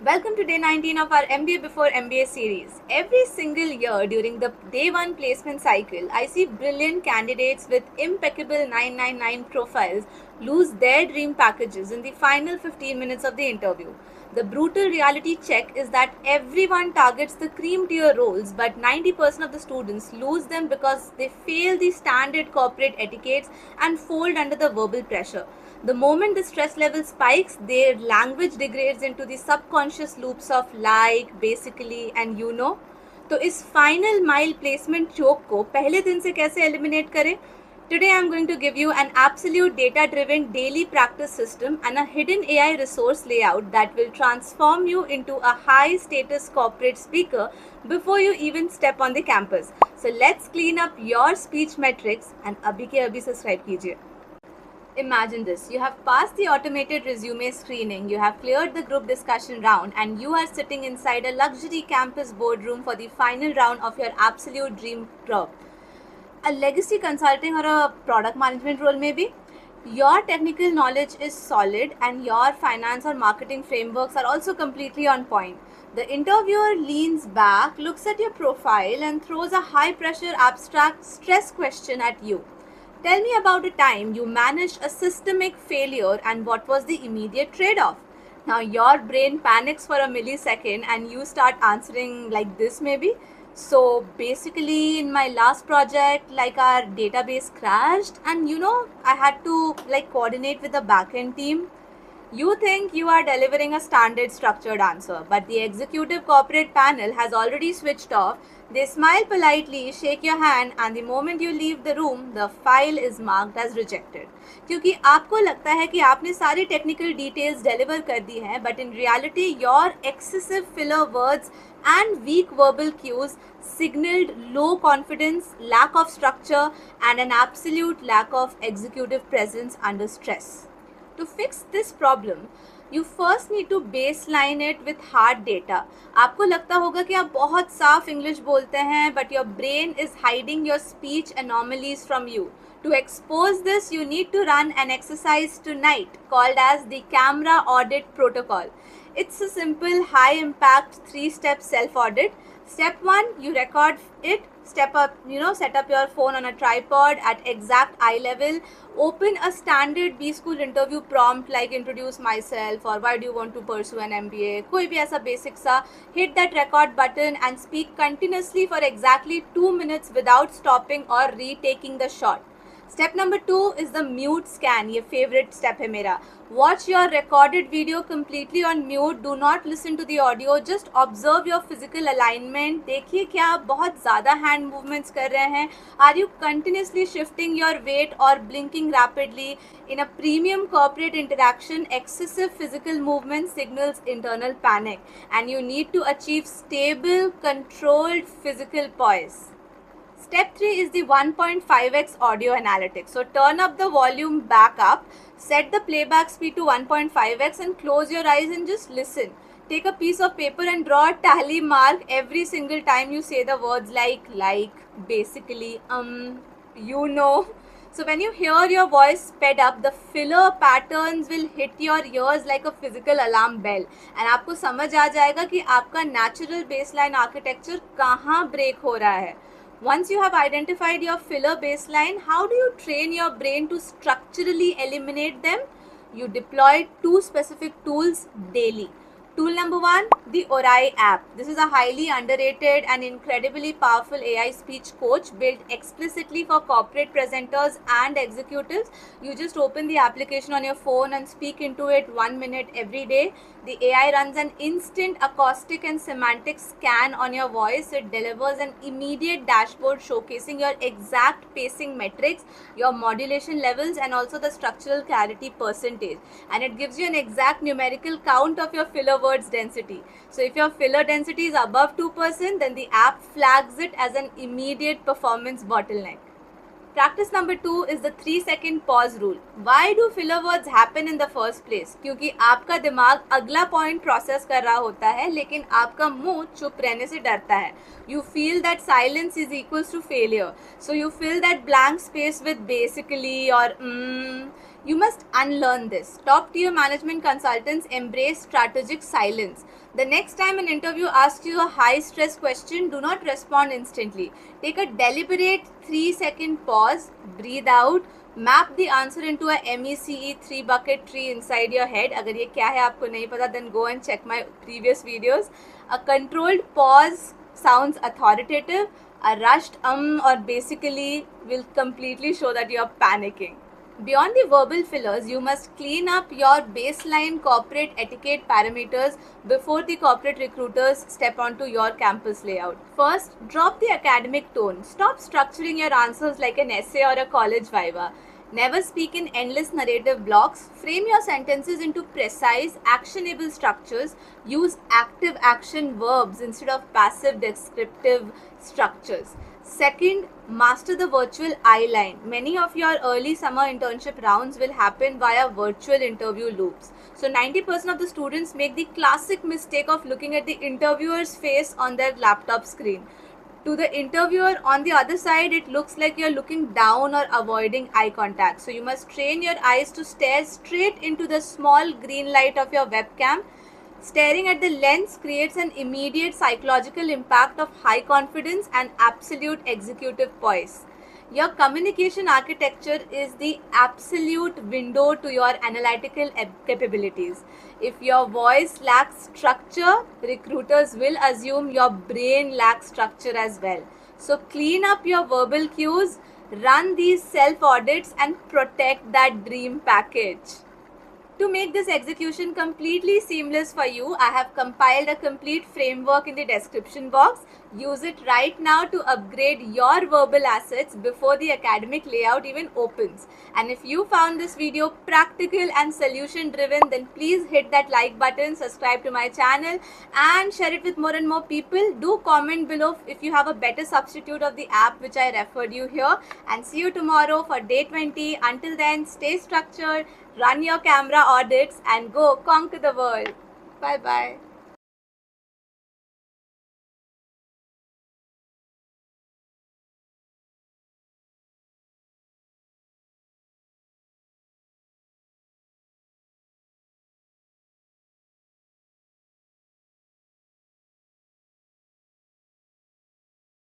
Welcome to day 19 of our MBA Before MBA series. Every single year during the day one placement cycle, I see brilliant candidates with impeccable 999 profiles lose their dream packages in the final 15 minutes of the interview. The brutal reality check is that everyone targets the cream tier roles, but 90% of the students lose them because they fail the standard corporate etiquettes and fold under the verbal pressure. The moment the stress level spikes, their language degrades into the subconscious loops of like, basically and you know. तो इस final mile placement चोक को पहले दिन से कैसे eliminate करें? Today I am going to give you an absolute data driven daily practice system and a hidden AI resource layout that will transform you into a high status corporate speaker before you even step on the campus. So let's clean up your speech metrics and abhi ke abhi subscribe kijiye. Imagine this, you have passed the automated resume screening, you have cleared the group discussion round, and you are sitting inside a luxury campus boardroom for the final round of your absolute dream job. A legacy consulting or a product management role maybe. Your technical knowledge is solid and your finance or marketing frameworks are also completely on point. The interviewer leans back, looks at your profile and throws a high pressure abstract stress question at you. Tell me about a time you managed a systemic failure and what was the immediate trade-off. Now your brain panics for a millisecond and you start answering like this maybe. So basically in my last project, like our database crashed and I had to coordinate with the backend team. You think you are delivering a standard structured answer, but the executive corporate panel has already switched off. They smile politely, shake your hand, and the moment you leave the room, the file is marked as rejected. क्योंकि आपको लगता है कि आपने सारी technical details deliver कर दी हैं, but in reality, your excessive filler words and weak verbal cues signaled low confidence, lack of structure, and an absolute lack of executive presence under stress. To fix this problem, you first need to baseline it with hard data. आपको लगता होगा कि आप बहुत साफ English बोलते हैं, but your brain is hiding your speech anomalies from you. To expose this, you need to run an exercise tonight called as the camera audit protocol. It's a simple, high-impact, 3-step self-audit. Step 1, you record it. Step up, set up your phone on a tripod at exact eye level. Open a standard B school interview prompt like introduce myself or why do you want to pursue an MBA. कोई भी ऐसा basic सा. Hit that record button and speak continuously for exactly 2 minutes without stopping or retaking the shot. Step number 2 is the mute scan. ये favorite step है मेरा. Watch your recorded video completely on mute. Do not listen to the audio. Just observe your physical alignment. देखिए क्या आप बहुत ज़्यादा hand movements कर रहे हैं. Are you continuously shifting your weight or blinking rapidly? In a premium corporate interaction, excessive physical movement signals internal panic, and you need to achieve stable, controlled physical poise. Step 3 is the 1.5x audio analytics. So turn up the volume back up, set the playback speed to 1.5x and close your eyes and just listen. Take a piece of paper and draw a tally mark every single time you say the words like, basically, So when you hear your voice sped up, the filler patterns will hit your ears like a physical alarm bell. And आपको समझ आ जाएगा कि आपका natural baseline architecture कहाँ break हो रहा है. Once you have identified your filler baseline, how do you train your brain to structurally eliminate them? You deploy 2 specific tools daily. Tool number 1, the Orai app. This is a highly underrated and incredibly powerful AI speech coach built explicitly for corporate presenters and executives. You just open the application on your phone and speak into it 1 minute every day. The AI runs an instant acoustic and semantic scan on your voice. It delivers an immediate dashboard showcasing your exact pacing metrics, your modulation levels, and also the structural clarity percentage. And it gives you an exact numerical count of your filler words density. So if your filler density is above 2%, then the app flags it as an immediate performance bottleneck. Practice number 2 is the 3-second pause rule. Why do filler words happen in the first place? क्योंकि आपका दिमाग अगला point process कर रहा होता है लेकिन आपका मुंह चुप रहने से डरता है. You feel that silence is equals to failure. So you fill that blank space with basically or You must unlearn this. Top tier management consultants embrace strategic silence. The next time an interview asks you a high stress question, do not respond instantly. Take a deliberate 3-second pause, breathe out, map the answer into a MECE 3 bucket tree inside your head. अगर ये क्या है आपको नहीं पता, then go and check my previous videos. A controlled pause sounds authoritative. A rushed or basically will completely show that you are panicking. Beyond the verbal fillers, you must clean up your baseline corporate etiquette parameters before the corporate recruiters step onto your campus layout. First, drop the academic tone. Stop structuring your answers like an essay or a college viva. Never speak in endless narrative blocks. Frame your sentences into precise, actionable structures. Use active action verbs instead of passive descriptive structures. Second, master the virtual eye line. Many of your early summer internship rounds will happen via virtual interview loops. So 90% of the students make the classic mistake of looking at the interviewer's face on their laptop screen. To the interviewer on the other side, it looks like you're looking down or avoiding eye contact. So you must train your eyes to stare straight into the small green light of your webcam. Staring at the lens creates an immediate psychological impact of high confidence and absolute executive poise. Your communication architecture is the absolute window to your analytical capabilities. If your voice lacks structure, recruiters will assume your brain lacks structure as well. So clean up your verbal cues, run these self audits, and protect that dream package. To make this execution completely seamless for you, I have compiled a complete framework in the description box. Use it right now to upgrade your verbal assets before the academic layout even opens. And if you found this video practical and solution driven, then please hit that like button, subscribe to my channel, and share it with more and more people. Do comment below if you have a better substitute of the app which I referred you here. And see you tomorrow for day 20. Until then, stay structured, run your camera audits, and go conquer the world. Bye bye.